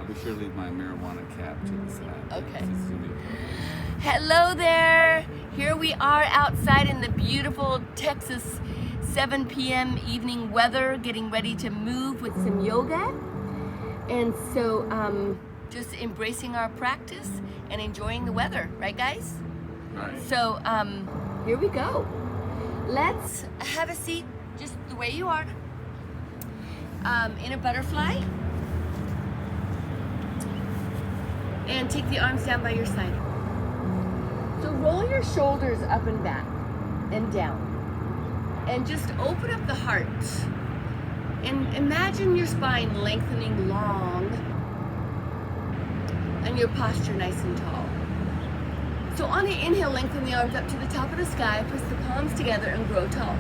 I'll be sure to leave my marijuana cap to the side. Okay. Just so you- Hello there. Here we are outside in the beautiful Texas 7 p.m. evening weather, getting ready to move with some yoga. And so just embracing our practice and enjoying the weather, right guys? Right. So here we go. Let's have a seat just the way you are. In a butterfly. And take the arms down by your side. So roll your shoulders up and back and down. And just open up the heart. And imagine your spine lengthening long and your posture nice and tall. So on the inhale, lengthen the arms up to the top of the sky, press the palms together and grow tall.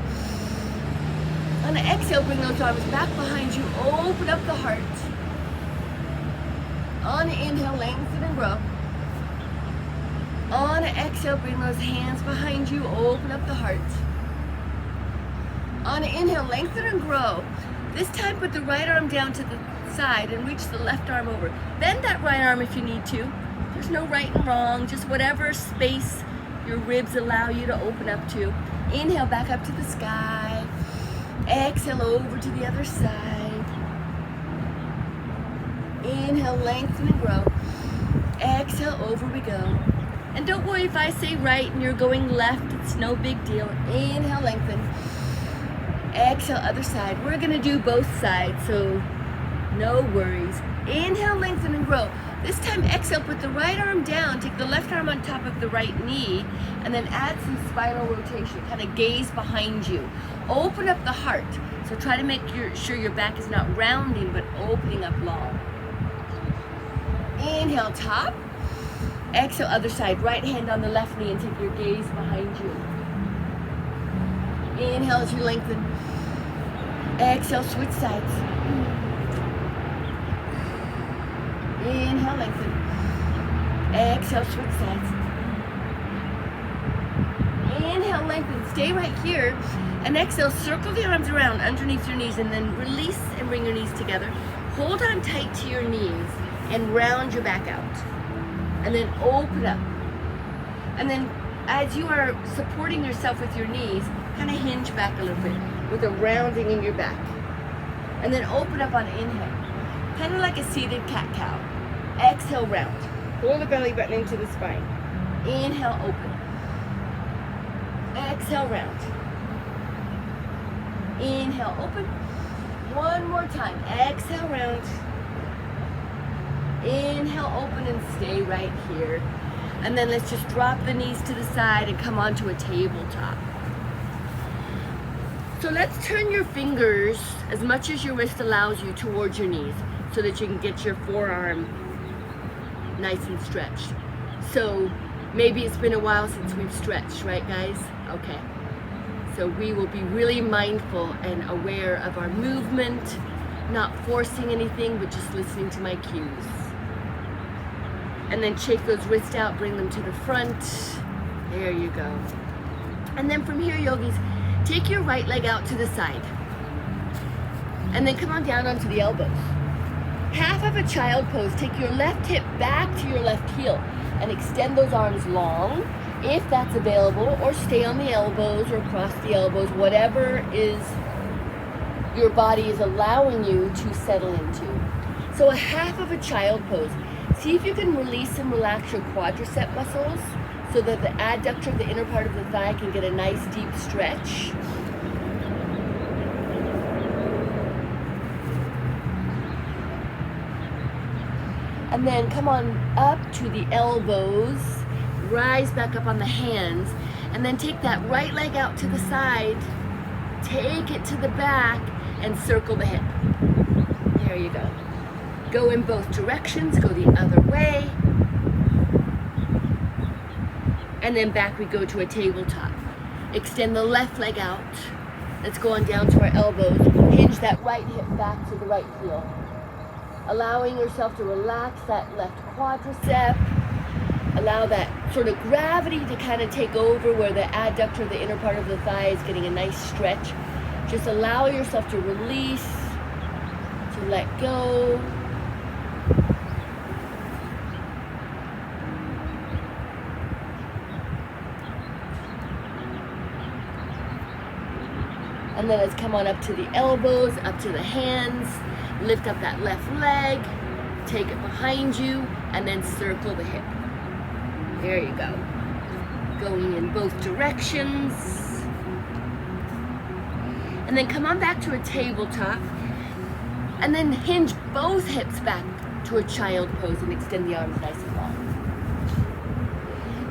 On the exhale, bring those arms back behind you, open up the heart. On the inhale, lengthen and grow. On the exhale, bring those hands behind you, open up the heart. On the inhale, lengthen and grow. This time, put the right arm down to the side and reach the left arm over. Bend that right arm if you need to. There's no right and wrong, just whatever space your ribs allow you to open up to. Inhale, back up to the sky. Exhale, over to the other side. Inhale, lengthen and grow. Exhale, over we go. And don't worry if I say right and you're going left, it's no big deal. Inhale, lengthen. Exhale, other side. We're gonna do both sides, so no worries. Inhale, lengthen and grow. This time, exhale, put the right arm down, take the left arm on top of the right knee, and then add some spinal rotation. Kind of gaze behind you. Open up the heart. So try to make sure your back is not rounding, but opening up long. Inhale, top. Exhale, other side. Right hand on the left knee and take your gaze behind you. Inhale as you lengthen. Exhale, switch sides. Inhale, lengthen. Exhale, switch sides. Inhale, lengthen. Stay right here. And exhale, circle the arms around underneath your knees and then release and bring your knees together. Hold on tight to your knees and round your back out. And then open up. And then as you are supporting yourself with your knees, kind of hinge back a little bit with a rounding in your back. And then open up on inhale. Kind of like a seated cat-cow. Exhale, round. Pull the belly button into the spine. Inhale, open. Exhale, round. Inhale, open. One more time. Exhale, round. Inhale, open and stay right here. And then let's just drop the knees to the side and come onto a tabletop. So let's turn your fingers as much as your wrist allows you towards your knees so that you can get your forearm nice and stretched. So maybe it's been a while since we've stretched, right guys? Okay. So we will be really mindful and aware of our movement, not forcing anything, but just listening to my cues. And then shake those wrists out, bring them to the front. There you go. And then from here, yogis, take your right leg out to the side. And then come on down onto the elbows. Half of a child pose. Take your left hip back to your left heel and extend those arms long, if that's available, or stay on the elbows or cross the elbows, whatever is your body is allowing you to settle into. So a half of a child pose. See if you can release and relax your quadricep muscles so that the adductor, the inner part of the thigh, can get a nice deep stretch. And then come on up to the elbows, rise back up on the hands, and then take that right leg out to the side, take it to the back, and circle the hip. There you go. Go in both directions, go the other way. And then back we go to a tabletop. Extend the left leg out. Let's go on down to our elbows. Hinge that right hip back to the right heel. Allowing yourself to relax that left quadricep. Allow that sort of gravity to kind of take over where the adductor, the inner part of the thigh, is getting a nice stretch. Just allow yourself to release, to let go. And then let's come on up to the elbows, up to the hands. Lift up that left leg. Take it behind you and then circle the hip. There you go. Going in both directions. And then come on back to a tabletop. And then hinge both hips back to a child pose and extend the arms nice and long.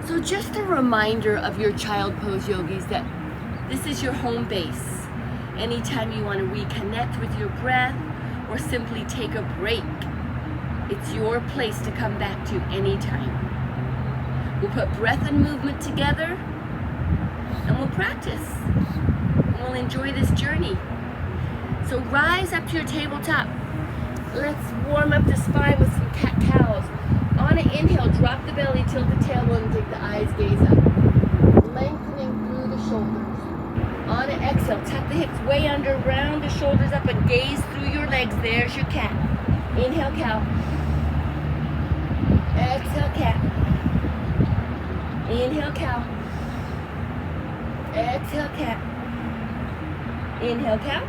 So just a reminder of your child pose, yogis, that this is your home base. Anytime you want to reconnect with your breath or simply take a break, it's your place to come back to anytime. We'll put breath and movement together and we'll practice. And we'll enjoy this journey. So rise up to your tabletop. Let's warm up the spine with some cat-cows. On an inhale, drop the belly, tilt the tailbone, and take the eyes, gaze up. Lengthening through the shoulders. On an exhale, tuck the hips way under, round the shoulders up, and gaze through your legs. There's your cat. Inhale, cow. Exhale, cat. Inhale, cow. Exhale, cat. Inhale, cow.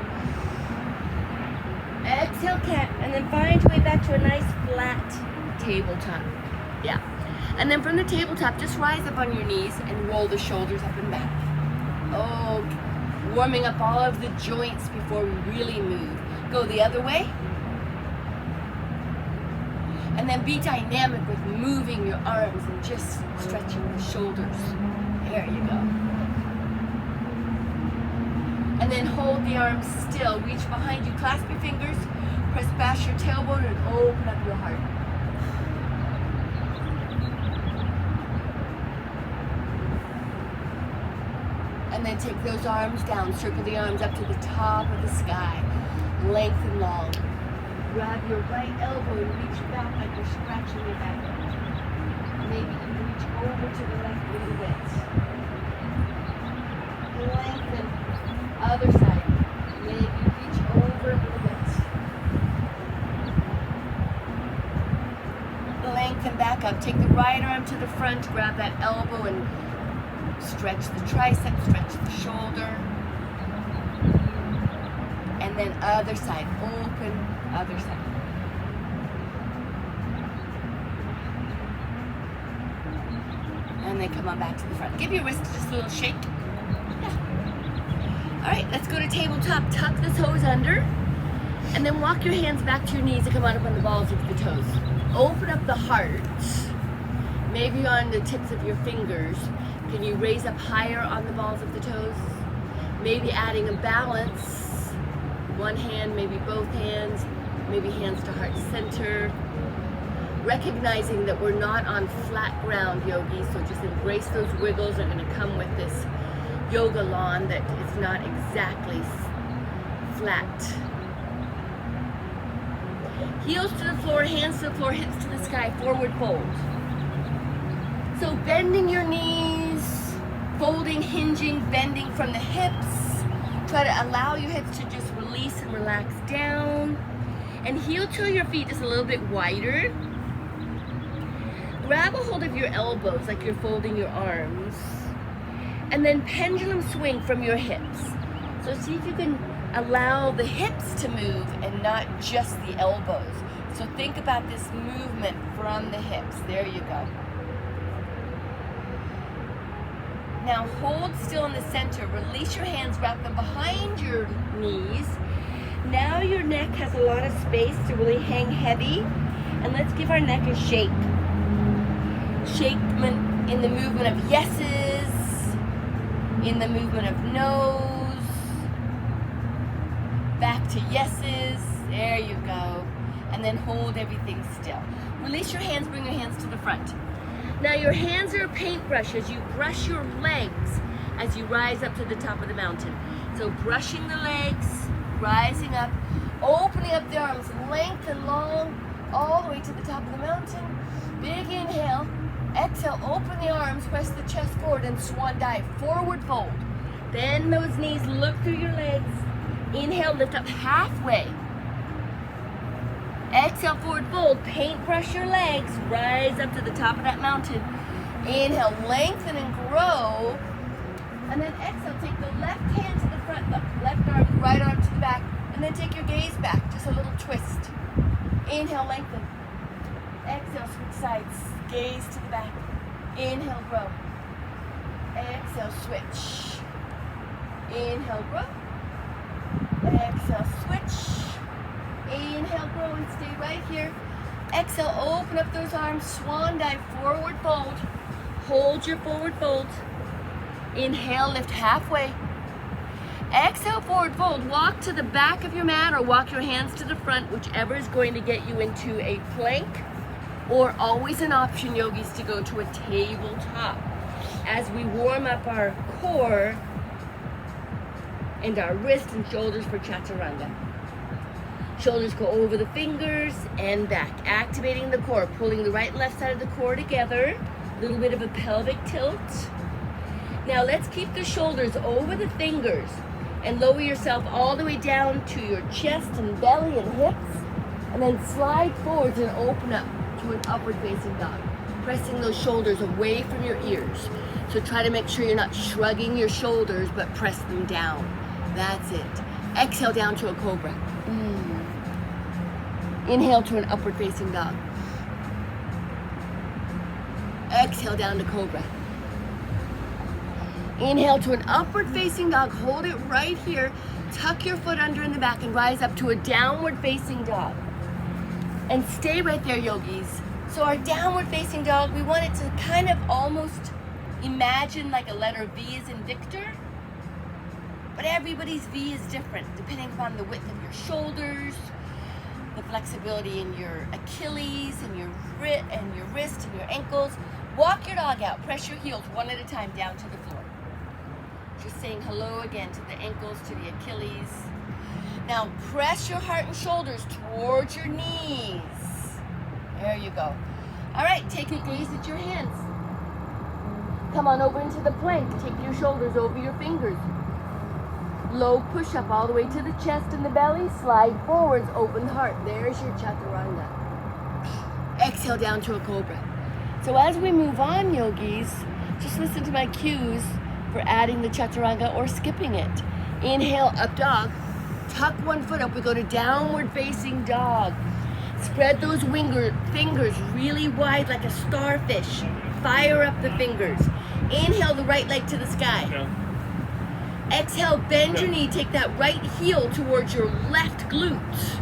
Exhale, cat. And then find your way back to a nice flat tabletop. Yeah. And then from the tabletop, just rise up on your knees and roll the shoulders up and back. Oh, warming up all of the joints before we really move. Go the other way. And then be dynamic with moving your arms and just stretching the shoulders. There you go. And then hold the arms still. Reach behind you, clasp your fingers, press back your tailbone and open up your heart. And then take those arms down, circle the arms up to the top of the sky, lengthen long. Grab your right elbow and reach back like you're scratching your back. Maybe you reach over to the left a little bit. Lengthen. Other side. Maybe reach over a little bit. Lengthen back up. Take the right arm to the front. Grab that elbow and stretch the tricep, stretch the shoulder. And then other side. Open. Other side. And then come on back to the front. Give your wrist just a little shake. Yeah. All right, let's go to tabletop. Tuck the toes under. And then walk your hands back to your knees and come on up on the balls of the toes. Open up the heart. Maybe on the tips of your fingers. Can you raise up higher on the balls of the toes? Maybe adding a balance. One hand, maybe both hands. Maybe hands to heart center. Recognizing that we're not on flat ground, yogis, so just embrace those wiggles. They're going to come with this yoga lawn that is not exactly flat. Heels to the floor, hands to the floor, hips to the sky, forward fold. So bending your knees, folding, hinging, bending from the hips. Try to allow your hips to just release and relax down. And heel to your feet just a little bit wider. Grab a hold of your elbows like you're folding your arms. And then pendulum swing from your hips. So see if you can allow the hips to move and not just the elbows. So think about this movement from the hips. There you go. Now hold still in the center. Release your hands, wrap them behind your knees. Now your neck has a lot of space to really hang heavy. And let's give our neck a shake. Shake in the movement of yeses, in the movement of no's, back to yeses. There you go. And then hold everything still. Release your hands, bring your hands to the front. Now your hands are a paintbrush as you brush your legs as you rise up to the top of the mountain. So brushing the legs, rising up, opening up the arms, length and long, all the way to the top of the mountain. Big inhale. Exhale, open the arms, press the chest forward and swan dive, forward fold. Bend those knees, look through your legs. Inhale, lift up halfway. Exhale, forward fold, paintbrush your legs, rise up to the top of that mountain. Inhale, lengthen and grow. And then exhale, take the left hand to the front front, left arm, right arm to the back, and then take your gaze back, just a little twist. Inhale, lengthen. Exhale, switch sides, gaze to the back. Inhale, grow. Exhale, switch. Inhale, grow. Exhale, switch. Inhale, grow, and stay right here. Exhale, open up those arms, swan dive, forward fold. Hold your forward fold. Inhale, lift halfway. Exhale, forward fold. Walk to the back of your mat or walk your hands to the front, whichever is going to get you into a plank, or always an option, yogis, to go to a tabletop as we warm up our core and our wrists and shoulders for chaturanga. Shoulders go over the fingers and back, activating the core, pulling the right and left side of the core together, a little bit of a pelvic tilt. Now let's keep the shoulders over the fingers and lower yourself all the way down to your chest and belly and hips, and then slide forwards and open up to an upward facing dog, pressing those shoulders away from your ears. So try to make sure you're not shrugging your shoulders, but press them down. That's it. Exhale down to a cobra. Inhale to an upward facing dog. Exhale down to cobra. Inhale to an upward facing dog. Hold it right here. Tuck your foot under in the back and rise up to a downward facing dog. And stay right there, yogis. So our downward facing dog, we want it to kind of almost imagine like a letter V as in Victor. But everybody's V is different depending upon the width of your shoulders, the flexibility in your Achilles and your wrist and your ankles. Walk your dog out. Press your heels one at a time down to the floor. Just saying hello again to the ankles, to the Achilles. Now press your heart and shoulders towards your knees. There you go. All right, take a gaze at your hands. Come on over into the plank. Take your shoulders over your fingers. Low push-up all the way to the chest and the belly. Slide forwards, open the heart. There's your chaturanga. Exhale down to a cobra. So as we move on, yogis, just listen to my cues for adding the chaturanga or skipping it. Inhale, up dog. Tuck one foot up. We go to downward facing dog. Spread those fingers really wide like a starfish. Fire up the fingers. Inhale the right leg to the sky. Exhale, bend your knee. Take that right heel towards your left glute.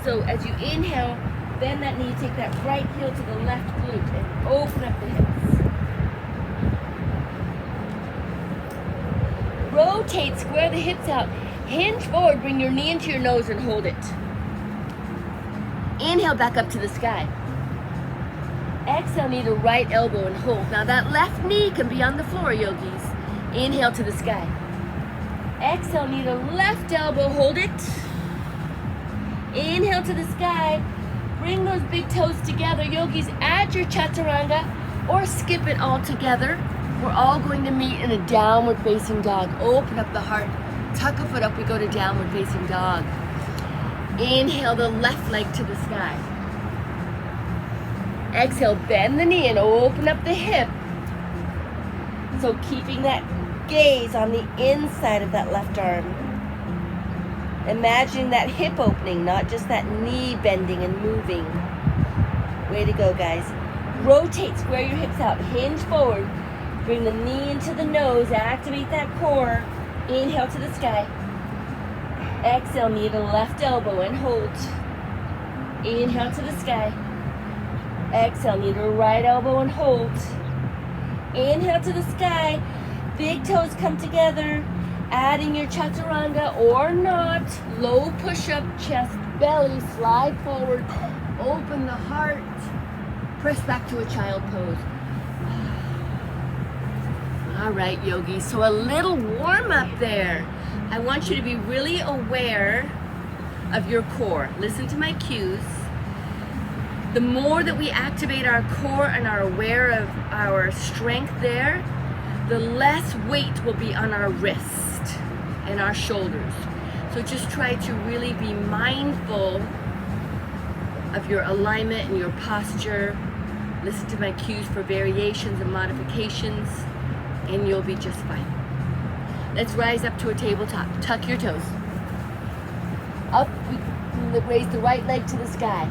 So as you inhale, bend that knee. Take that right heel to the left glute and open up the hips. Rotate, square the hips out. Hinge forward, bring your knee into your nose and hold it. Inhale back up to the sky. Exhale, knee to right elbow and hold. Now that left knee can be on the floor, yogis. Inhale to the sky. Exhale, knee to left elbow, hold it. Inhale to the sky. Bring those big toes together. Yogis, add your chaturanga or skip it all together. We're all going to meet in a downward facing dog. Open up the heart. Tuck a foot up, we go to downward facing dog. Inhale the left leg to the sky. Exhale, bend the knee and open up the hip. So keeping that gaze on the inside of that left arm. Imagining that hip opening, not just that knee bending and moving. Way to go, guys. Rotate, square your hips out, hinge forward. Bring the knee into the nose, activate that core. Inhale to the sky. Exhale, knee to left elbow and hold. Inhale to the sky. Exhale, knee to right elbow and hold. Inhale to the sky. Big toes come together. Adding your chaturanga or not. Low push-up, chest, belly, slide forward. Open the heart. Press back to a child pose. All right, yogis, so a little warm up there. I want you to be really aware of your core. Listen to my cues. The more that we activate our core and are aware of our strength there, the less weight will be on our wrist and our shoulders. So just try to really be mindful of your alignment and your posture. Listen to my cues for variations and modifications, and you'll be just fine. Let's rise up to a tabletop. Tuck your toes. Up, we raise the right leg to the sky.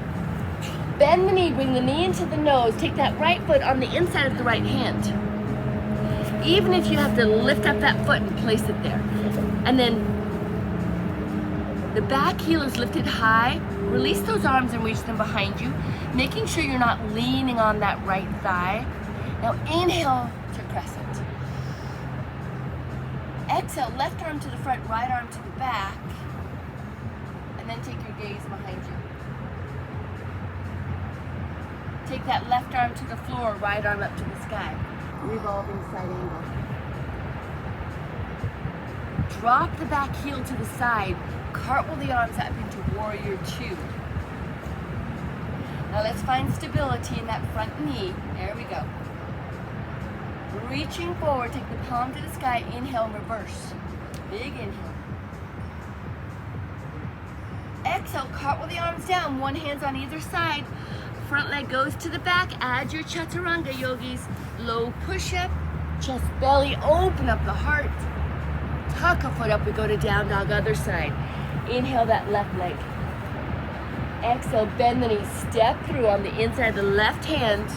Bend the knee, bring the knee into the nose. Take that right foot on the inside of the right hand. Even if you have to lift up that foot and place it there. And then the back heel is lifted high. Release those arms and reach them behind you, making sure you're not leaning on that right thigh. Now inhale to crescent. Exhale, left arm to the front, right arm to the back. And then take your gaze behind you. Take that left arm to the floor, right arm up to the sky. Revolving side angle. Drop the back heel to the side. Cartwheel the arms up into warrior two. Now let's find stability in that front knee. There we go. Reaching forward, take the palm to the sky, inhale and reverse. Big inhale. Exhale, cartwheel the arms down, one hand's on either side. Front leg goes to the back, add your chaturanga, yogis. Low push-up, chest belly, open up the heart. Tuck a foot up, we go to down dog, other side. Inhale that left leg. Exhale, bend the knee, step through on the inside of the left hand.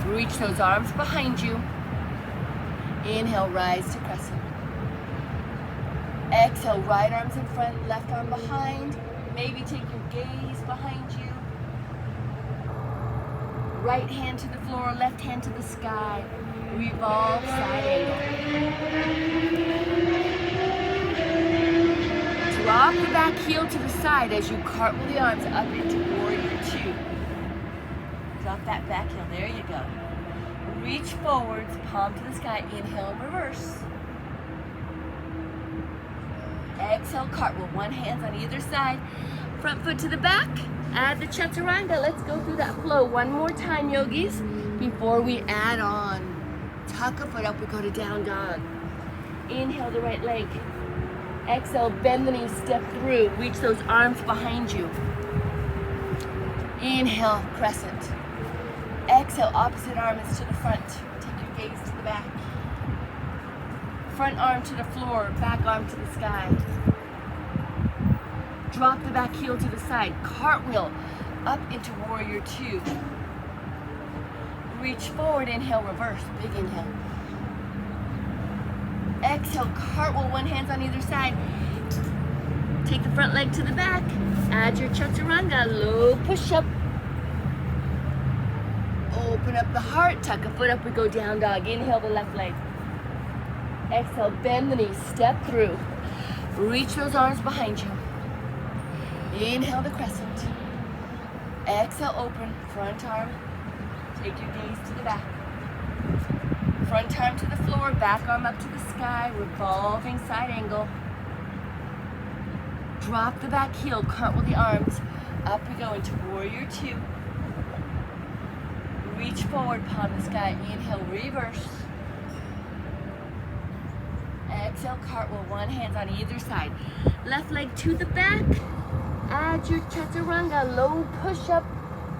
Reach those arms behind you. Inhale, rise to crescent. Exhale, right arms in front, left arm behind. Maybe take your gaze behind you. Right hand to the floor, left hand to the sky. Revolve, side angle. Drop the back heel to the side as you cartwheel the arms up into warrior two. Drop that back heel, there you go. Reach forwards, palm to the sky, inhale and reverse. Exhale, cartwheel, one hand on either side. Front foot to the back, add the chaturanga. Let's go through that flow one more time, yogis, before we add on. Tuck a foot up, we go to down dog. Inhale the right leg. Exhale, bend the knee, step through. Reach those arms behind you. Inhale, crescent. Exhale, opposite arm is to the front. Take your gaze to the back. Front arm to the floor, back arm to the sky. Drop the back heel to the side. Cartwheel up into warrior two. Reach forward, inhale, reverse. Big inhale. Exhale, cartwheel, one hand on either side. Take the front leg to the back. Add your chaturanga, low push-up. Open up the heart, tuck a foot up, we go down dog. Inhale the left leg. Exhale, bend the knee, step through. Reach those arms behind you. Inhale the crescent. Exhale, open, front arm. Take your gaze to the back. Front arm to the floor, back arm up to the sky, revolving side angle. Drop the back heel, cartwheel the arms. Up we go into warrior two. Reach forward, palm the sky, inhale, reverse. Exhale, cartwheel, one hand on either side. Left leg to the back. Add your chaturanga, low push-up.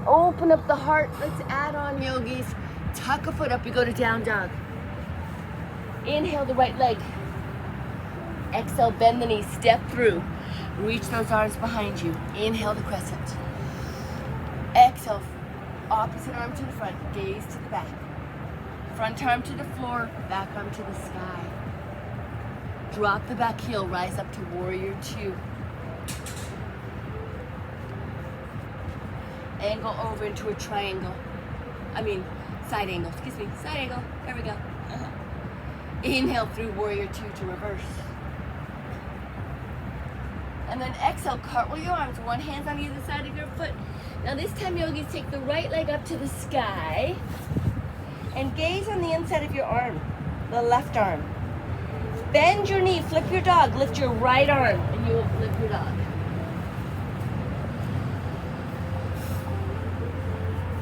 Open up the heart. Let's add on, yogis. Tuck a foot up, we go to down dog. Inhale the right leg. Exhale, bend the knee, step through. Reach those arms behind you. Inhale the crescent. Exhale, opposite arm to the front, gaze to the back. Front arm to the floor, back arm to the sky. Drop the back heel, rise up to warrior two. Angle over into a triangle. Side angle, excuse me, side angle. There we go. Inhale through warrior two to reverse. And then exhale, cartwheel your arms, one hand on either side of your foot. Now this time, yogis, take the right leg up to the sky and gaze on the inside of your arm, the left arm. Bend your knee, flip your dog, lift your right arm, and you will flip your dog.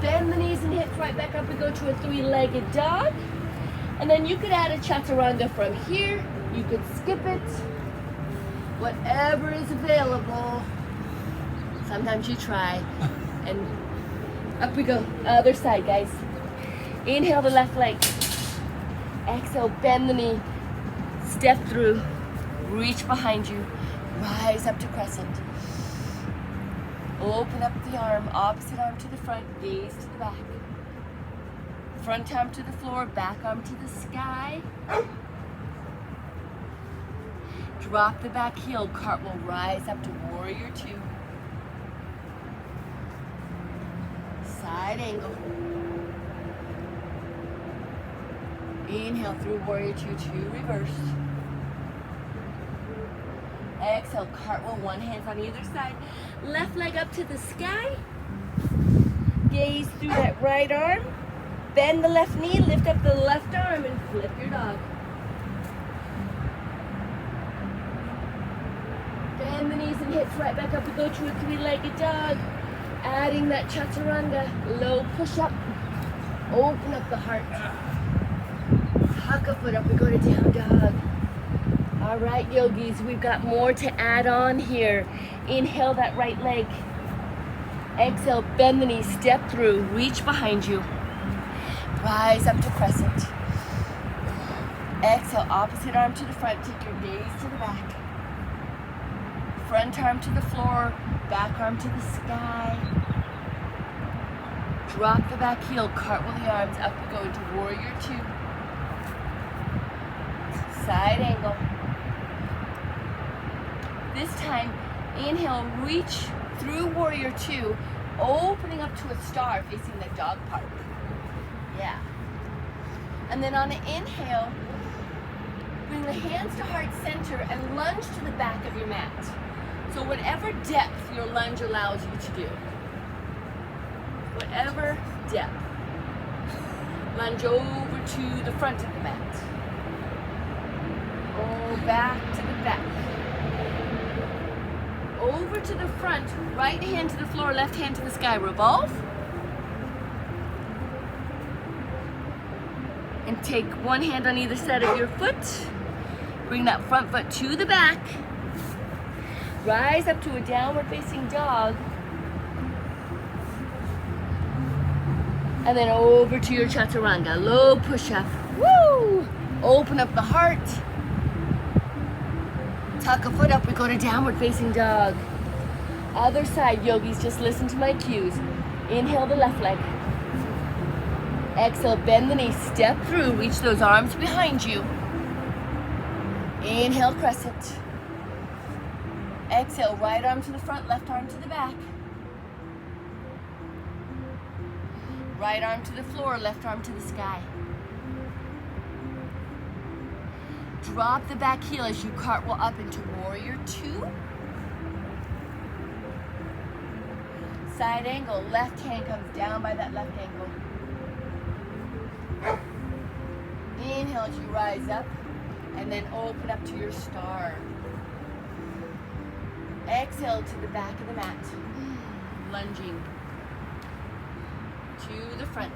Bend the knees and hips right back up. We go to a three-legged dog. And then you could add a chaturanga from here. You could skip it. Whatever is available. Sometimes you try. And up we go. Other side, guys. Inhale the left leg. Exhale, bend the knee. step through, reach behind you, rise up to crescent. Open up the arm, opposite arm to the front, gaze to the back. Front arm to the floor, back arm to the sky. Drop the back heel, cartwheel, rise up to warrior two. Side angle. Inhale through warrior two to reverse. Exhale, cartwheel, one hand on either side. Left leg up to the sky. Gaze through that right arm. Bend the left knee, lift up the left arm and flip your dog. Bend the knees and hips right back up. We go to a three-legged dog. Adding that chaturanga, low push up. Open up the heart. Tuck a foot up, we go to down dog. All right, yogis, we've got more to add on here. Inhale that right leg. Exhale, bend the knees, step through, reach behind you. Rise up to crescent. Exhale, opposite arm to the front, take your gaze to the back. Front arm to the floor, back arm to the sky. Drop the back heel, cartwheel the arms, up we go into warrior two. Side angle. This time, inhale, reach through warrior two, opening up to a star facing the dog park. Yeah. And then on an inhale, bring the hands to heart center and lunge to the back of your mat. So whatever depth your lunge allows you to do. Whatever depth. Lunge over to the front of the mat. Go back to the back. Over to the front, right hand to the floor, left hand to the sky. Revolve. And take one hand on either side of your foot. Bring that front foot to the back. Rise up to a downward facing dog. And then over to your chaturanga. Low push up. Woo! Open up the heart. Tuck a foot up, we go to downward facing dog. Other side, yogis, just listen to my cues. Inhale the left leg. Exhale, bend the knee, step through, reach those arms behind you. Inhale, crescent. Exhale, right arm to the front, left arm to the back. Right arm to the floor, left arm to the sky. Drop the back heel as you cartwheel up into warrior two. Side angle, left hand comes down by that left ankle. Inhale as you rise up and then open up to your star. Exhale to the back of the mat. Lunging to the front.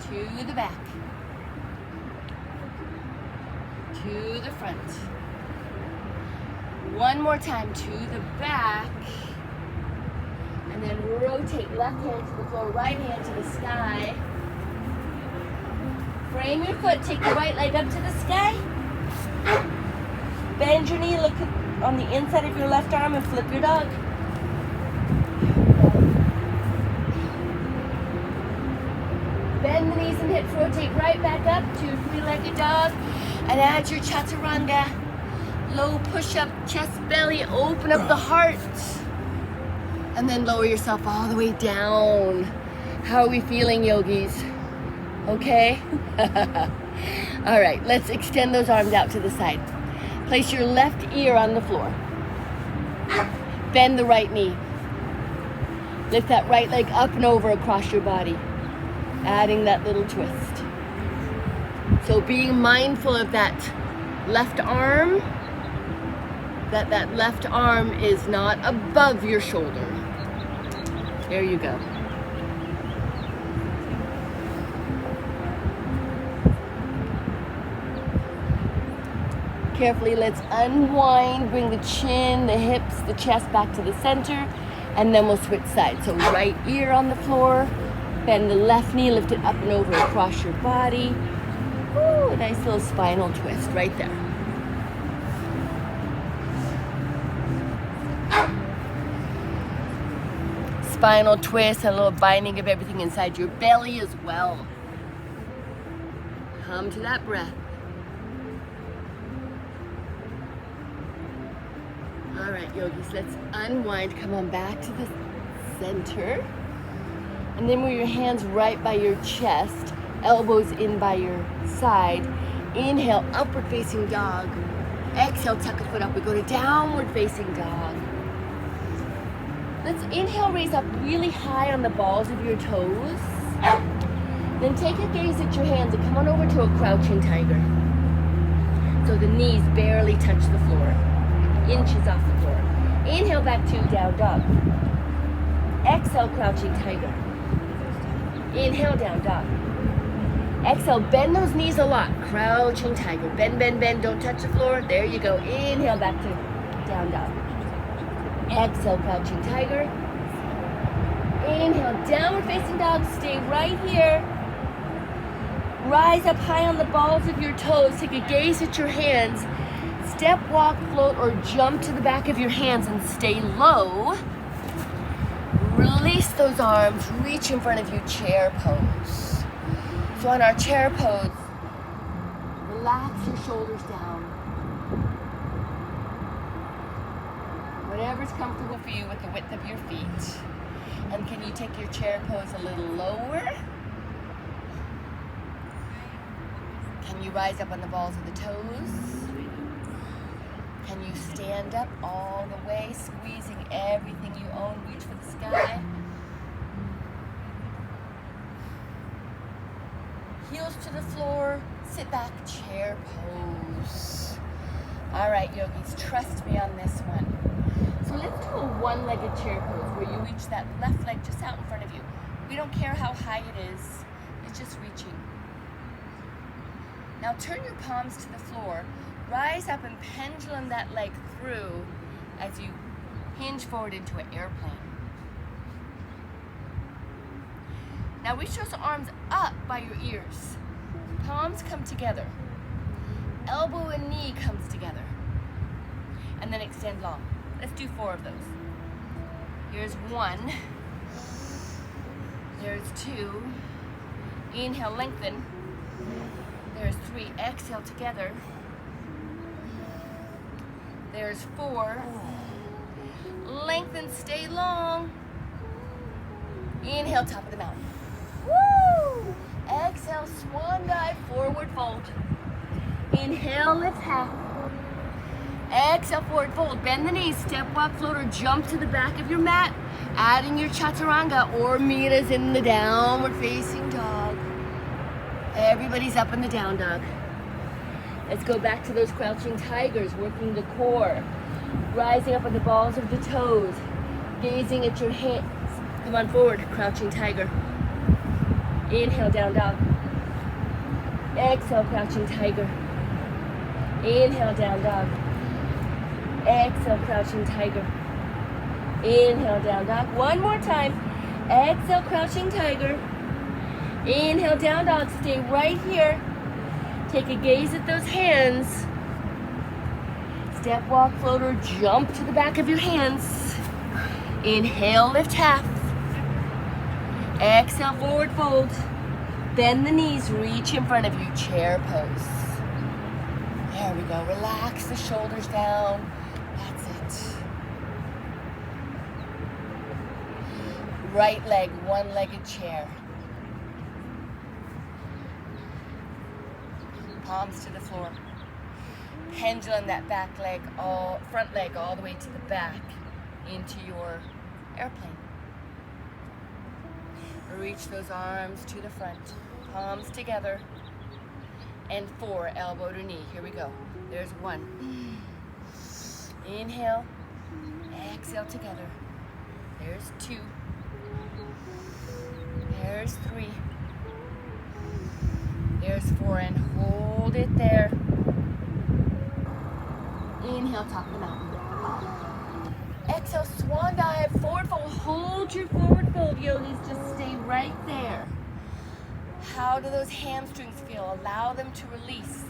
To the back. To the front. One more time to the back. And then rotate left hand to the floor, right hand to the sky. Frame your foot, take the right leg up to the sky. Bend your knee, look on the inside of your left arm and flip your dog. Bend the knees and hips, rotate right back up to three-legged dog. And add your chaturanga. Low push-up, chest, belly, open up the heart. And then lower yourself all the way down. How are we feeling, yogis? Okay? All right, let's extend those arms out to the side. Place your left ear on the floor. Bend the right knee. Lift that right leg up and over across your body. Adding that little twist. So being mindful of that left arm, that left arm is not above your shoulder. There you go. Carefully, let's unwind, bring the chin, the hips, the chest back to the center, and then we'll switch sides. So right ear on the floor, bend the left knee, lift it up and over across your body. a nice little spinal twist right there. Spinal twist and a little binding of everything inside your belly as well. Come to that breath. All right, yogis, let's unwind. Come on back to the center. And then with your hands right by your chest, elbows in by your side. Inhale, upward facing dog. Exhale, tuck a foot up. We go to downward facing dog. Let's inhale, raise up really high on the balls of your toes. Then take a gaze at your hands and come on over to a crouching tiger. So the knees barely touch the floor, inches off the floor. Inhale back to down dog. Exhale, crouching tiger. Inhale, down dog. Exhale, bend those knees a lot. Crouching tiger. Bend, bend, bend. Don't touch the floor. There you go. Inhale back to down dog. Exhale, crouching tiger. Inhale, downward facing dog. Stay right here. Rise up high on the balls of your toes. Take a gaze at your hands. Step, walk, float, or jump to the back of your hands and stay low. Release those arms. Reach in front of you, chair pose. So on our chair pose, relax your shoulders down. Whatever's comfortable for you with the width of your feet. And can you take your chair pose a little lower? Can you rise up on the balls of the toes? Can you stand up all the way, squeezing everything you own, reach for the sky? Heels to the floor, sit back, chair pose. All right, yogis, trust me on this one. So let's do a one-legged chair pose where you reach that left leg just out in front of you. We don't care how high it is, it's just reaching. Now turn your palms to the floor, rise up and pendulum that leg through as you hinge forward into an airplane. Now reach those arms up by your ears. Palms come together. Elbow and knee comes together. And then extend long. Let's do 4 of those. Here's 1. There's 2. Inhale, lengthen. There's 3. Exhale together. There's 4. Lengthen, stay long. Inhale, top of the mountain. Woo! Exhale, swan dive, forward fold. Inhale, lift half. Exhale, forward fold. Bend the knees, step, walk, float, or jump to the back of your mat. Adding your chaturanga or miras in the downward facing dog. Everybody's up in the down dog. Let's go back to those crouching tigers, working the core. Rising up on the balls of the toes. Gazing at your hands. Come on forward, crouching tiger. Inhale, down dog. Exhale, crouching tiger. Inhale, down dog. Exhale, crouching tiger. Inhale, down dog. One more time. Exhale, crouching tiger. Inhale, down dog. Stay right here. Take a gaze at those hands. Step, walk, float, or jump to the back of your hands. Inhale, lift half. Exhale, forward fold. Bend the knees, reach in front of you, chair pose. There we go. Relax the shoulders down. That's it. Right leg, one-legged chair. Palms to the floor. Pendulum that back leg, front leg all the way to the back into your airplane. Reach those arms to the front, palms together, and 4, elbow to knee. Here we go. There's 1. Inhale, exhale together. There's 2. There's 3. There's 4, and hold it there. Inhale, top of the mountain. Exhale, swan dive, forward fold. Hold your forward fold, yogis. Just stay right there. How do those hamstrings feel? Allow them to release.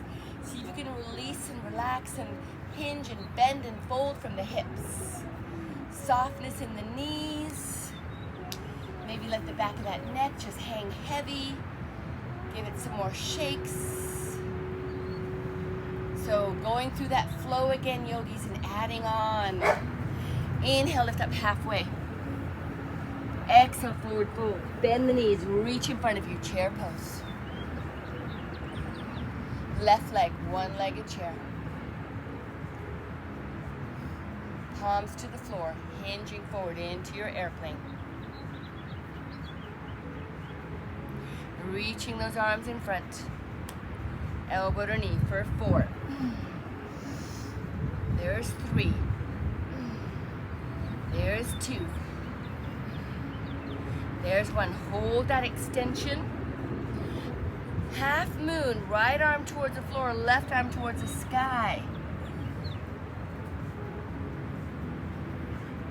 See if you can release and relax and hinge and bend and fold from the hips. Softness in the knees. Maybe let the back of that neck just hang heavy. Give it some more shakes. So going through that flow again, yogis, and adding on. Inhale, lift up halfway. Exhale, forward fold. Bend the knees, reach in front of you, chair pose. Left leg, one-legged chair. Palms to the floor, hinging forward into your airplane. Reaching those arms in front. Elbow to knee for 4. There's 3. There's 2. There's 1. Hold that extension. Half moon, right arm towards the floor, left arm towards the sky.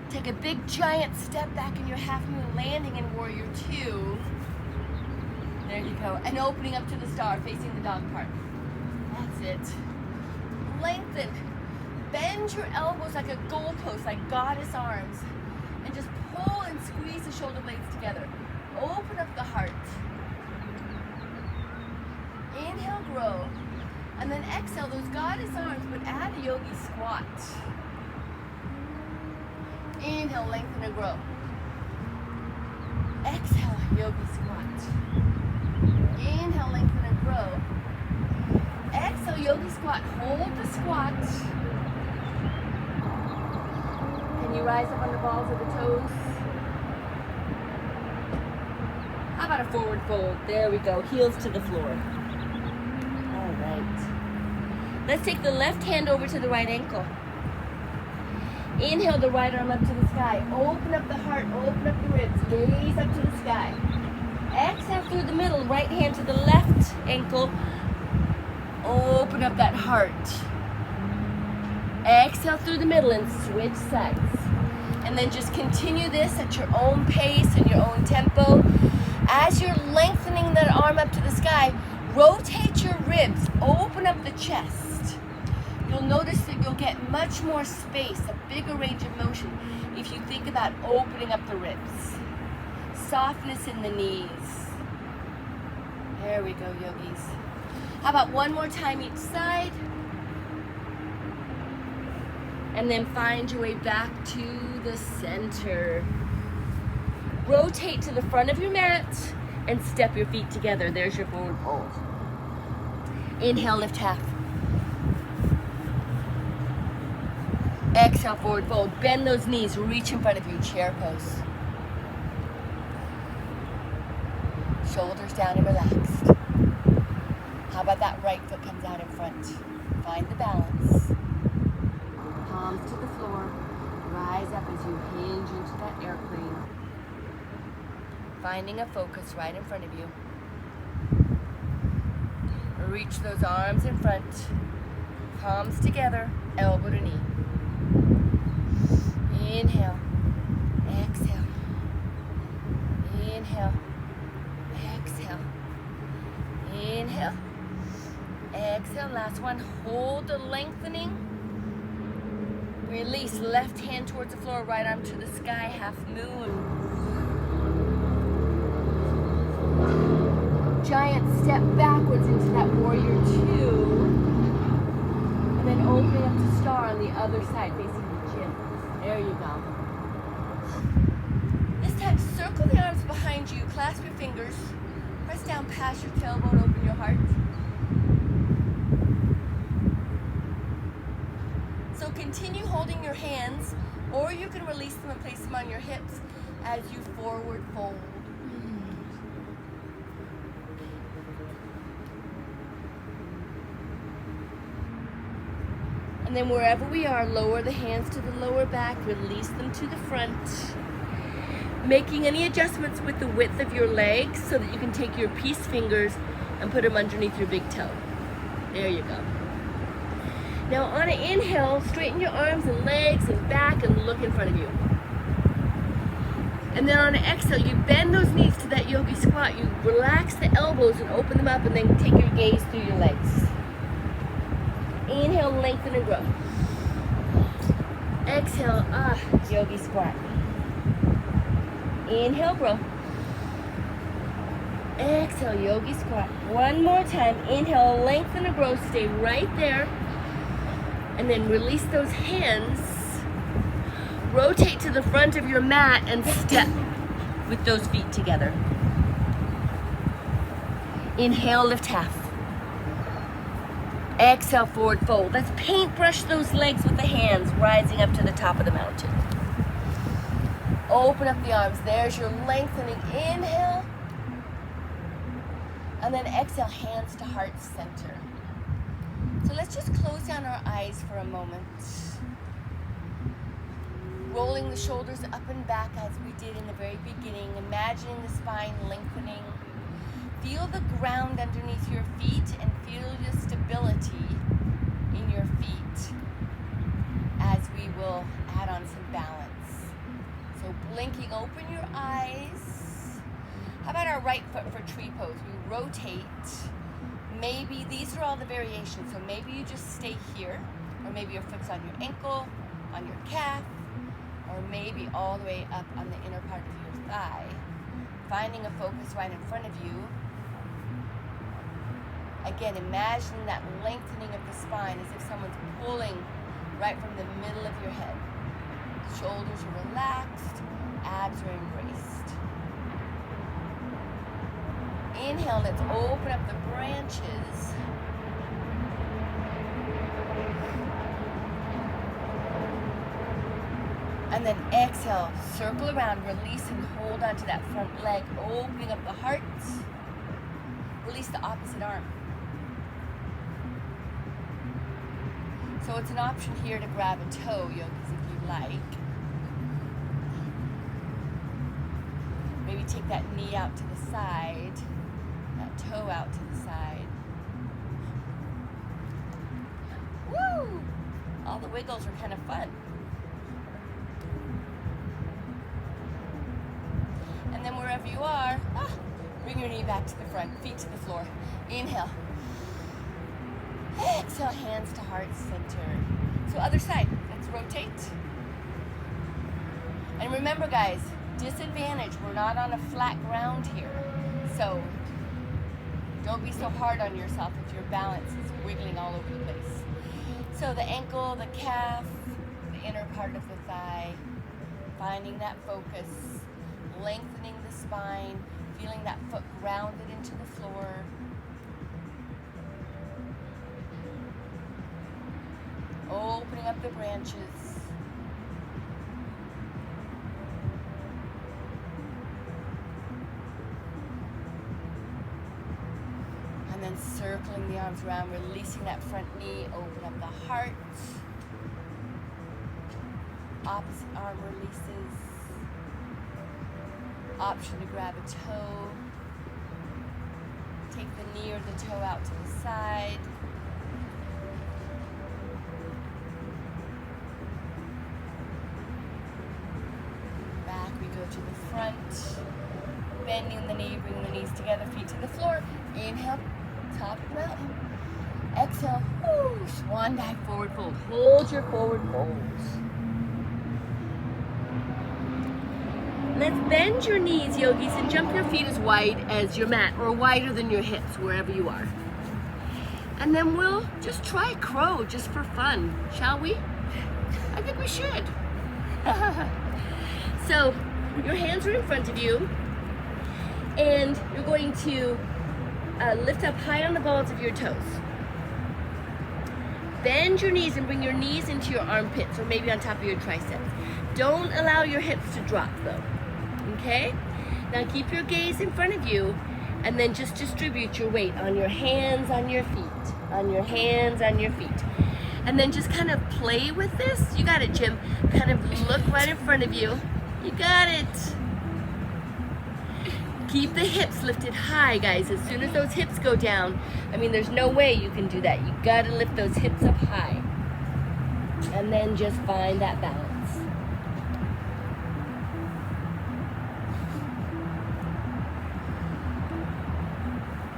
Take a big giant step back in your half moon, landing in warrior 2. There you go. And opening up to the star, facing the dog part. That's it. Lengthen. Bend your elbows like a goalpost, like goddess arms. And just pull and squeeze the shoulder blades together. Open up the heart. Inhale, grow. And then exhale those goddess arms, but add a yogi squat. Inhale, lengthen and grow. Exhale, yogi squat. Inhale, lengthen and grow. Exhale, yogi squat. Hold the squat. Can you rise up on the balls of the toes? How about a forward fold? There we go. Heels to the floor. All right. Let's take the left hand over to the right ankle. Inhale the right arm up to the sky. Open up the heart. Open up the ribs. Gaze up to the sky. Exhale through the middle. Right hand to the left ankle. Open up that heart. Exhale through the middle and switch sides. And then just continue this at your own pace and your own tempo. As you're lengthening that arm up to the sky, rotate your ribs. Open up the chest. You'll notice that you'll get much more space, a bigger range of motion, if you think about opening up the ribs. Softness in the knees. There we go, yogis. How about one more time each side? And then find your way back to the center. Rotate to the front of your mat and step your feet together. There's your forward fold. Inhale, lift half. Exhale, forward fold. Bend those knees, reach in front of you, chair pose. Shoulders down and relaxed. How about that right foot comes out in front? Find the balance. Palms to the floor. Rise up as you hinge into that airplane. Finding a focus right in front of you. Reach those arms in front. Palms together, elbow to knee. Inhale. Exhale. Inhale. Exhale. Inhale. Exhale. Last one. Hold the lengthening. Release. Left hand towards the floor, right arm to the sky, half moon. Giant step backwards into that warrior 2. And then opening up to star on the other side, facing the chin. There you go. This time, circle the arms behind you, clasp your fingers, press down past your tailbone, open your heart. So continue holding your hands, or you can release them and place them on your hips as you forward fold. And then wherever we are, lower the hands to the lower back, release them to the front. Making any adjustments with the width of your legs so that you can take your peace fingers and put them underneath your big toe. There you go. Now on an inhale, straighten your arms and legs and back and look in front of you. And then on an exhale, you bend those knees to that yogi squat. You relax the elbows and open them up, and then take your gaze through your legs. Inhale, lengthen and grow. Exhale, yogi squat. Inhale, grow. Exhale, yogi squat. One more time. Inhale, lengthen and grow. Stay right there. And then release those hands. Rotate to the front of your mat and step with those feet together. Inhale, lift half. Exhale, forward fold. Let's paintbrush those legs with the hands, rising up to the top of the mountain. Open up the arms. There's your lengthening. Inhale. And then exhale, hands to heart center. So let's just close down our eyes for a moment. Rolling the shoulders up and back as we did in the very beginning. Imagining the spine lengthening. Feel the ground underneath your feet and feel the stability in your feet as we will add on some balance. So blinking, open your eyes. How about our right foot for tree pose? We rotate. Maybe these are all the variations. So maybe you just stay here, or maybe your foot's on your ankle, on your calf, or maybe all the way up on the inner part of your thigh. Finding a focus right in front of you. Again, imagine that lengthening of the spine as if someone's pulling right from the middle of your head. Shoulders are relaxed, abs are embraced. Inhale, let's open up the branches. And then exhale, circle around, release and hold onto that front leg, opening up the heart. Release the opposite arm. So it's an option here to grab a toe, yogis, if you like. Maybe take that knee out to the side, that toe out to the side. Woo! All the wiggles are kind of fun. And then wherever you are, bring your knee back to the front, feet to the floor. Inhale. Exhale, hands to heart center. So other side, let's rotate. And remember guys, disadvantage, we're not on a flat ground here. So don't be so hard on yourself if your balance is wiggling all over the place. So the ankle, the calf, the inner part of the thigh, finding that focus, lengthening the spine, feeling that foot grounded into the floor. Opening up the branches. And then circling the arms around, releasing that front knee, open up the heart. Opposite arm releases. Option to grab a toe. Take the knee or the toe out to the side. Back we go to the front. Bending the knee, bringing the knees together, feet to the floor. Inhale, top of the mountain. Exhale, swan dive, forward fold. Hold your forward folds. Let's bend your knees, yogis, and jump your feet as wide as your mat, or wider than your hips, wherever you are. And then we'll just try crow, just for fun, shall we? I think we should. So, your hands are in front of you, and you're going to lift up high on the balls of your toes. Bend your knees and bring your knees into your armpits, or maybe on top of your triceps. Don't allow your hips to drop though. Okay? Now keep your gaze in front of you, and then just distribute your weight on your hands, on your feet, on your hands, on your feet. And then just kind of play with this. You got it, Jim. Kind of look right in front of you. You got it. Keep the hips lifted high, guys. As soon as those hips go down, I mean, there's no way you can do that. You gotta lift those hips up high. And then just find that balance.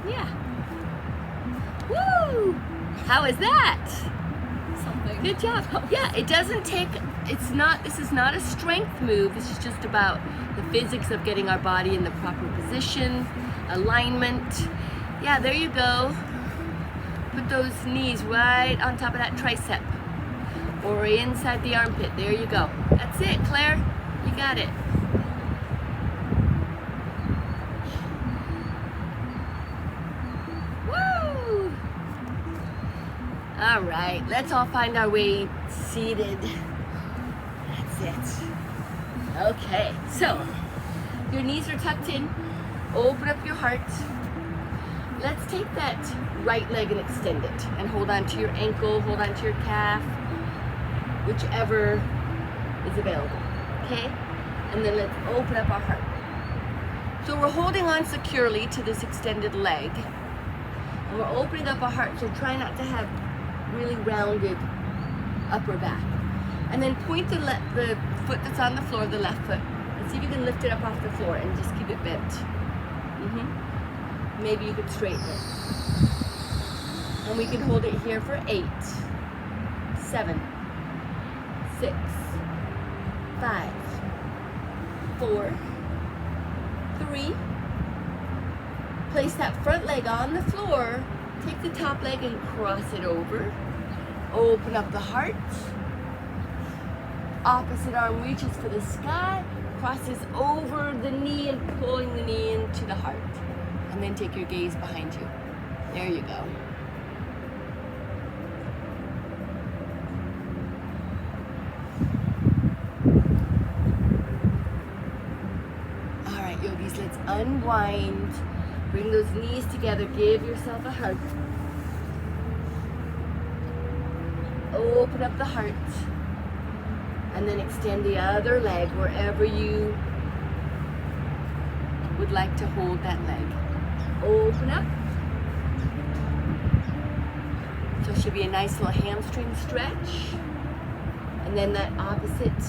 Yeah. Woo! How is that? Something. Good job. Yeah, it doesn't take, this is not a strength move. This is just about the physics of getting our body in the proper position, alignment. Yeah, there you go. Put those knees right on top of that tricep or inside the armpit. There you go. That's it, Claire. You got it. Woo! All right, let's all find our way seated. That's it. Okay, so your knees are tucked in. Open up your heart. Let's take that right leg and extend it and hold on to your ankle, hold on to your calf, whichever is available, okay? And then let's open up our heart. So we're holding on securely to this extended leg and we're opening up our heart, so try not to have really rounded upper back. And then point the foot that's on the floor, the left foot, and see if you can lift it up off the floor and just keep it bent. Maybe you could straighten it. And we can hold it here for 8, 7, 6, 5, 4, 3. Place that front leg on the floor. Take the top leg and cross it over. Open up the heart. Opposite arm reaches for the sky. Crosses over the knee and pulling the knee into the heart. And then take your gaze behind you. There you go. All right, yogis, let's unwind. Bring those knees together. Give yourself a hug. Open up the heart. And then extend the other leg wherever you would like to hold that leg. Open up. So it should be a nice little hamstring stretch. And then that opposite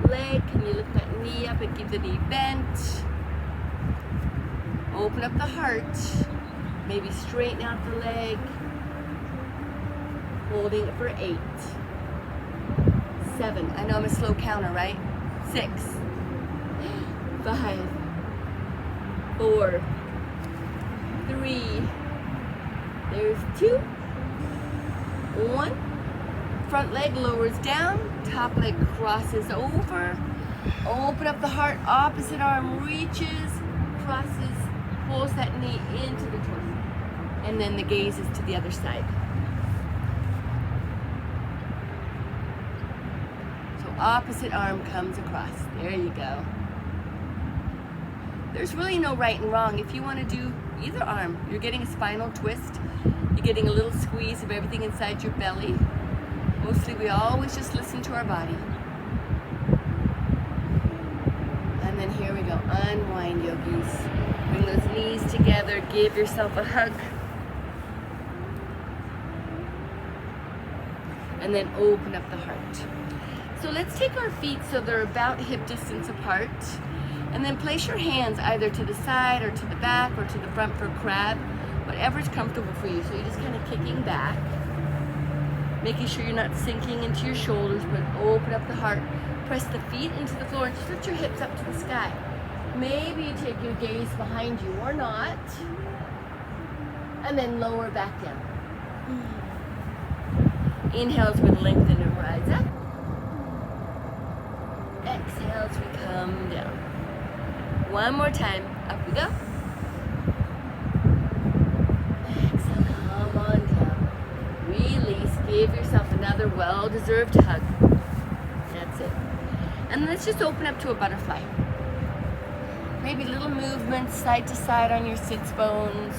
leg, can you lift that knee up and keep the knee bent? Open up the heart. Maybe straighten out the leg. Holding it for 8, 7. I know I'm a slow counter, right? 6, 5, 4, 3, there's 2, 1. Front leg lowers down, top leg crosses over. Open up the heart, opposite arm reaches, crosses, pulls that knee into the torso. And then the gaze is to the other side. So opposite arm comes across. There you go. There's really no right and wrong. If you want to do either arm, you're getting a spinal twist. You're getting a little squeeze of everything inside your belly. Mostly we always just listen to our body. And then here we go. Unwind, yogis. Bring those knees together. Give yourself a hug. And then open up the heart. So let's take our feet so they're about hip distance apart. And then place your hands either to the side or to the back or to the front for crab. Whatever's comfortable for you. So you're just kind of kicking back. Making sure you're not sinking into your shoulders, but open up the heart. Press the feet into the floor and just lift your hips up to the sky. Maybe you take your gaze behind you or not. And then lower back down. Inhale as we lengthen and rise up. Exhale as we come down. One more time. Up we go. Exhale, come on down. Release. Give yourself another well-deserved hug. That's it. And let's just open up to a butterfly. Maybe little movements side to side on your sits bones.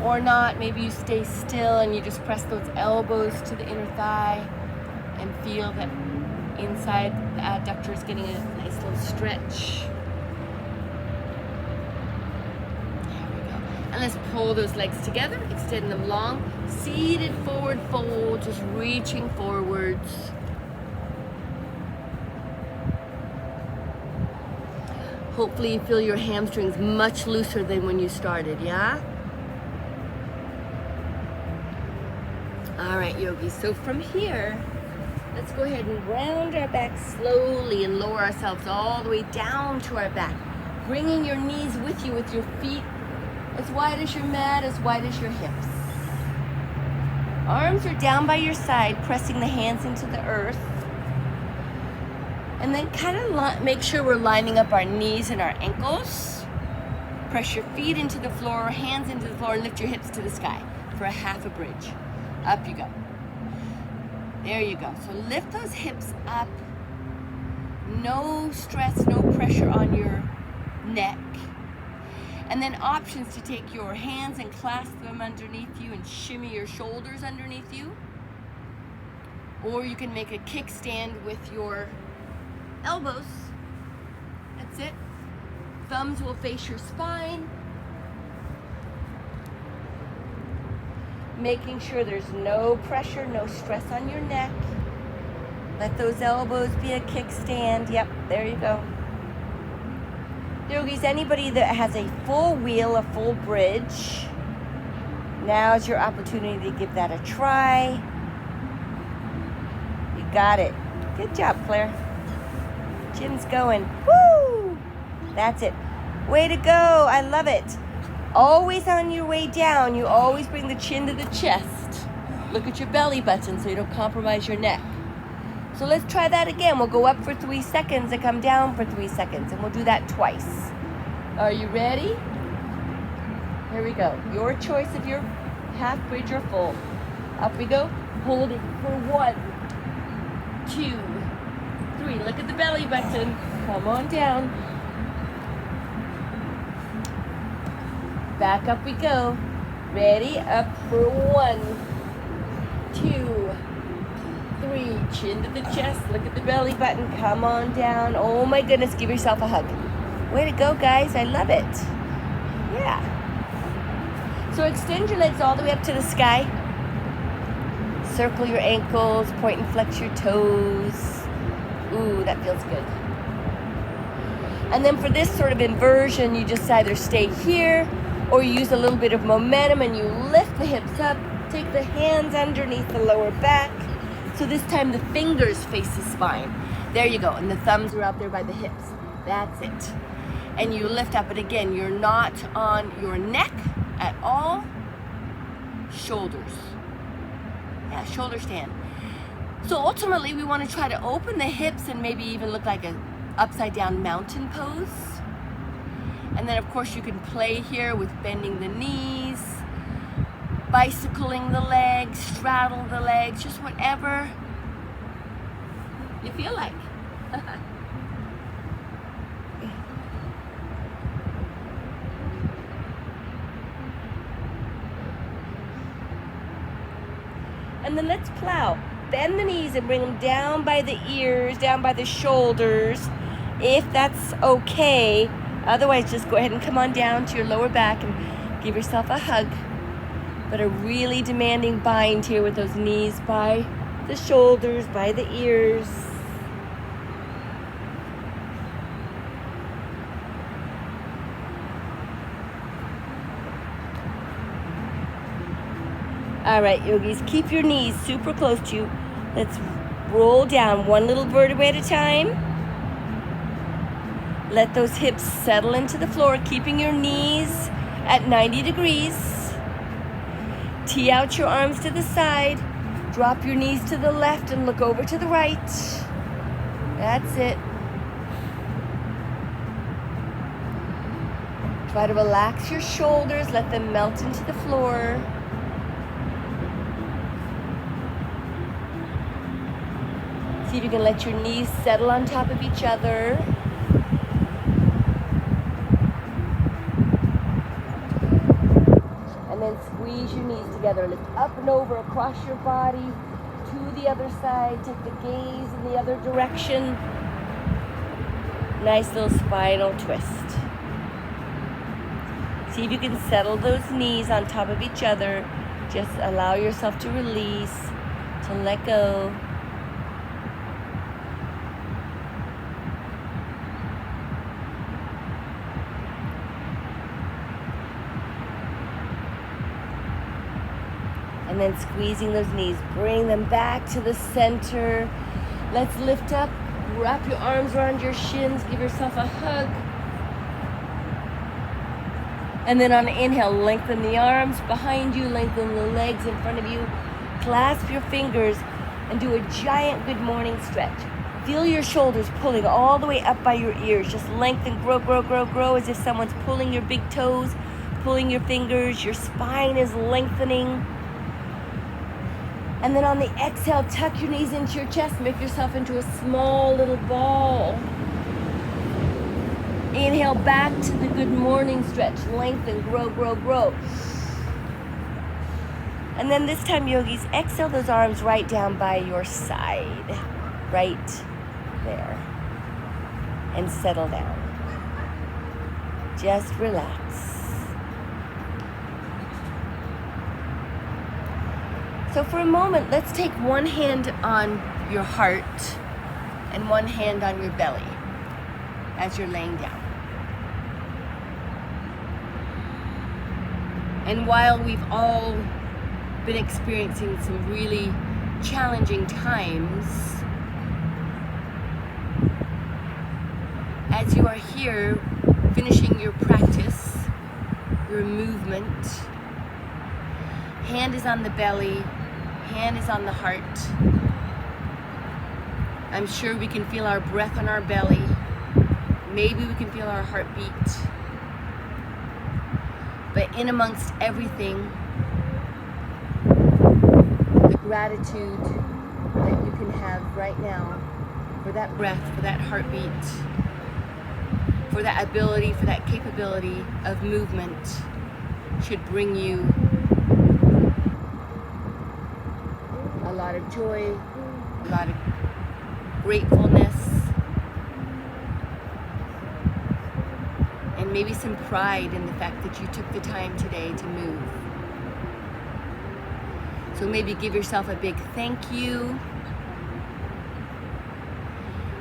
Or not, maybe you stay still and you just press those elbows to the inner thigh and feel that inside the adductors getting a nice little stretch. There we go. And let's pull those legs together, extend them long. Seated forward fold, just reaching forwards. Hopefully you feel your hamstrings much looser than when you started, yeah? All right, yogis, so from here, let's go ahead and round our back slowly and lower ourselves all the way down to our back, bringing your knees with you with your feet as wide as your mat, as wide as your hips. Arms are down by your side, pressing the hands into the earth. And then kind of make sure we're lining up our knees and our ankles. Press your feet into the floor, hands into the floor, and lift your hips to the sky for a half a bridge. Up you go. There you go. So lift those hips up. No stress, no pressure on your neck. And then options to take your hands and clasp them underneath you and shimmy your shoulders underneath you. Or you can make a kickstand with your elbows. That's it. Thumbs will face your spine. Making sure there's no pressure, no stress on your neck. Let those elbows be a kickstand. Yep, there you go. Yogis, anybody that has a full wheel, a full bridge, now's your opportunity to give that a try. You got it. Good job, Claire. Chin's going. Woo! That's it. Way to go. I love it. Always on your way down, you always bring the chin to the chest. Look at your belly button so you don't compromise your neck. So let's try that again. We'll go up for 3 seconds and come down for 3 seconds, and we'll do that twice. Are you ready? Here we go. Your choice of your half bridge or full. Up we go. Hold it for 1, 2, 3. Look at the belly button. Come on down. Back up we go. Ready? Up for 1, 2, 3. Chin to the chest. Look at the belly button. Come on down. Oh my goodness. Give yourself a hug. Way to go, guys. I love it. Yeah. So extend your legs all the way up to the sky. Circle your ankles. Point and flex your toes. Ooh, that feels good. And then for this sort of inversion, you just either stay here or you use a little bit of momentum and you lift the hips up. Take the hands underneath the lower back. So this time the fingers face the spine. There you go. And the thumbs are out there by the hips. That's it. And you lift up. And again, you're not on your neck at all. Shoulders. Yeah, shoulder stand. So ultimately, we want to try to open the hips and maybe even look like an upside down mountain pose. And then, of course, you can play here with bending the knees, bicycling the legs, straddle the legs, just whatever you feel like. And then let's plow. Bend the knees and bring them down by the ears, down by the shoulders, if that's okay. Otherwise, just go ahead and come on down to your lower back and give yourself a hug. But a really demanding bind here with those knees by the shoulders, by the ears. All right, yogis, keep your knees super close to you. Let's roll down one little vertebrae at a time. Let those hips settle into the floor, keeping your knees at 90 degrees. Tee out your arms to the side. Drop your knees to the left and look over to the right. That's it. Try to relax your shoulders. Let them melt into the floor. See if you can let your knees settle on top of each other. And then squeeze your knees together. Lift up and over across your body to the other side. Take the gaze in the other direction. Nice little spinal twist. See if you can settle those knees on top of each other. Just allow yourself to release, to let go. And then squeezing those knees. Bring them back to the center. Let's lift up. Wrap your arms around your shins. Give yourself a hug. And then on the inhale, lengthen the arms behind you. Lengthen the legs in front of you. Clasp your fingers and do a giant good morning stretch. Feel your shoulders pulling all the way up by your ears. Just lengthen, grow, grow, grow, grow, as if someone's pulling your big toes, pulling your fingers. Your spine is lengthening. And then on the exhale, tuck your knees into your chest. Make yourself into a small little ball. Inhale back to the good morning stretch. Lengthen, grow, grow, grow. And then this time, yogis, exhale those arms right down by your side. Right there. And settle down. Just relax. So for a moment, let's take one hand on your heart and one hand on your belly as you're laying down. And while we've all been experiencing some really challenging times, as you are here finishing your practice, your movement, hand is on the belly, hand is on the heart. I'm sure we can feel our breath on our belly. Maybe we can feel our heartbeat. But in amongst everything, the gratitude that you can have right now for that breath, for that heartbeat, for that ability, for that capability of movement should bring you a lot of joy, a lot of gratefulness, and maybe some pride in the fact that you took the time today to move. So maybe give yourself a big thank you.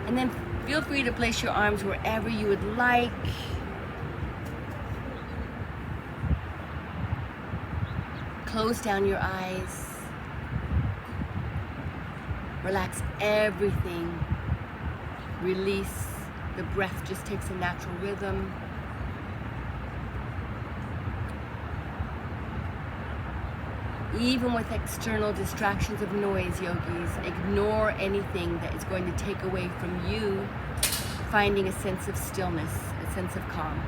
And then feel free to place your arms wherever you would like. Close down your eyes. Relax everything. Release. The breath just takes a natural rhythm. Even with external distractions of noise, yogis, ignore anything that is going to take away from you finding a sense of stillness, a sense of calm.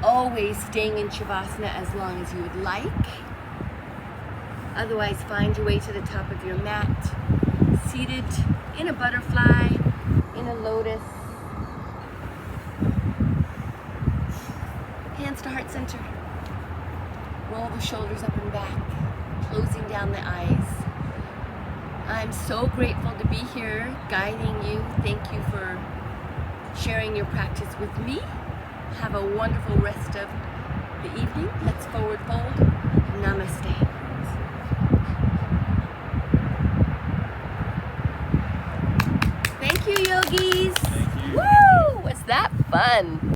Always staying in Shavasana as long as you would like. Otherwise, find your way to the top of your mat, seated in a butterfly, in a lotus. Hands to heart center. Roll the shoulders up and back, closing down the eyes. I'm so grateful to be here guiding you. Thank you for sharing your practice with me. Have a wonderful rest of the evening. Let's forward fold. Namaste. Thank you, yogis. Thank you. Woo! Was that fun?